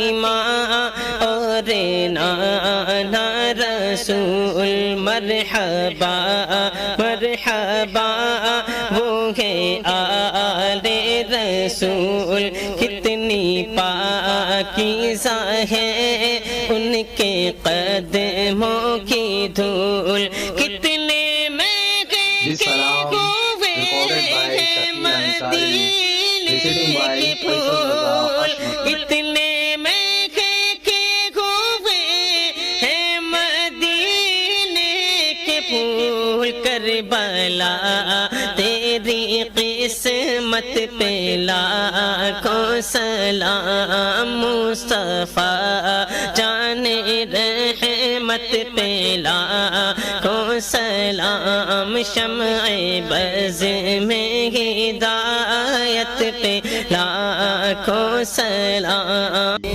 فاطمہ اور نانا رسول مرحبا مرحبا وہ ہے آل رسول کتنی پاکیزہ ہے ان کے قدموں کی دھول کتنے مہنگے ہوئے ہیں مدینے کے پھول کتنے مہنگے ہوئے ہیں مدینے کے پھول کربلا تیری قسمت پہ لاکھوں سلام مصطفیٰ جان رحمت پہ لاکھوں سلام شمع بز میں ہدایت پہ لاکھوں سلام